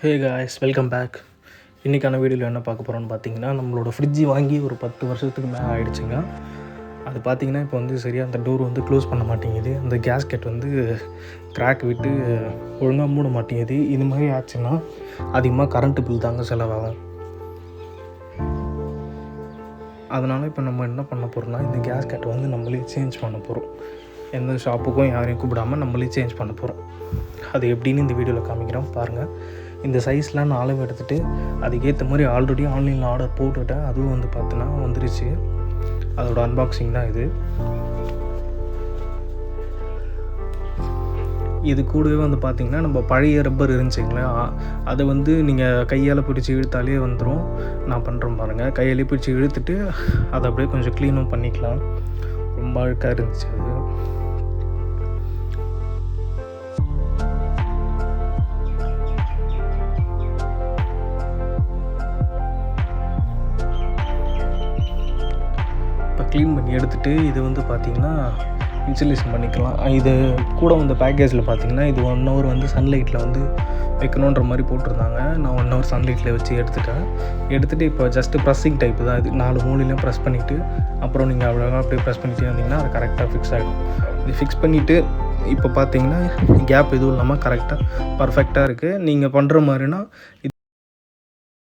Hey guys, welcome back. இன்றைக்கான வீடியோவில் என்ன பார்க்க போகிறோன்னு பார்த்தீங்கன்னா, நம்மளோட ஃப்ரிட்ஜு வாங்கி ஒரு 10 வருஷத்துக்கு மேலே ஆகிடுச்சுங்க. அது பார்த்திங்கன்னா இப்போ வந்து சரியாக அந்த டோர் வந்து க்ளோஸ் பண்ண மாட்டேங்குது. அந்த கேஸ்கெட் வந்து கிராக் விட்டு ஒழுங்காக மூட மாட்டேங்குது. இது மாதிரி ஆச்சுன்னா அதிகமாக கரண்ட்டு பில் தாங்க செலவாகும். அதனால் இப்போ நம்ம என்ன பண்ண போகிறோம்னா, இந்த கேஸ்கெட்டை வந்து நம்மளே சேஞ்ச் பண்ண போகிறோம். எந்த ஷாப்புக்கும் யாரையும் கூப்பிடாமல் நம்மளே சேஞ்ச் பண்ண போகிறோம். அது எப்படின்னு இந்த வீடியோவில் காமிக்கிறோம் பாருங்கள். இந்த சைஸ்லாம் நான் அளவு எடுத்துகிட்டு அதுக்கேற்ற மாதிரி ஆல்ரெடி ஆன்லைனில் ஆர்டர் போட்டுவிட்டேன். அதுவும் வந்து பார்த்தோன்னா வந்துருச்சு. அதோட அன்பாக்சிங் தான் இது. இது கூடவே வந்து பார்த்திங்கன்னா நம்ம பழைய ரப்பர் இருந்துச்சுங்களா, அதை வந்து நீங்கள் கையால் பிடிச்சி இழுத்தாலே வந்துடும். நான் பண்ணுறேன் பாருங்கள். கையாலே பிடிச்சி இழுத்துட்டு அதை அப்படியே கொஞ்சம் க்ளீனும் பண்ணிக்கலாம். ரொம்ப அழுக்காக இருந்துச்சு அது. இப்போ க்ளீன் பண்ணி எடுத்துகிட்டு இது வந்து பார்த்திங்கன்னா இன்சுலேஷன் பண்ணிக்கலாம். இது கூட வந்து பேக்கேஜில் பார்த்திங்கன்னா இது 1 hour வந்து சன்லைட்டில் வந்து வைக்கணுன்ற மாதிரி போட்டிருந்தாங்க. நான் 1 hour சன்லைட்டில் வச்சு எடுத்துகிட்டு இப்போ ஜஸ்ட்டு ப்ரெஸ்ஸிங் டைப்பு தான் இது. 4 மூலையிலையும் ப்ரெஸ் பண்ணிவிட்டு அப்புறம் நீங்கள் அவ்வளோவா அப்படியே ப்ரெஸ் பண்ணிகிட்டே வந்தீங்கன்னா அது கரெக்டாக ஃபிக்ஸ் ஆகிடும். இது ஃபிக்ஸ் பண்ணிவிட்டு இப்போ பார்த்திங்கன்னா கேப் எதுவும் இல்லாமல் கரெக்டாக பர்ஃபெக்டாக இருக்குது. நீங்கள் பண்ணுற மாதிரினா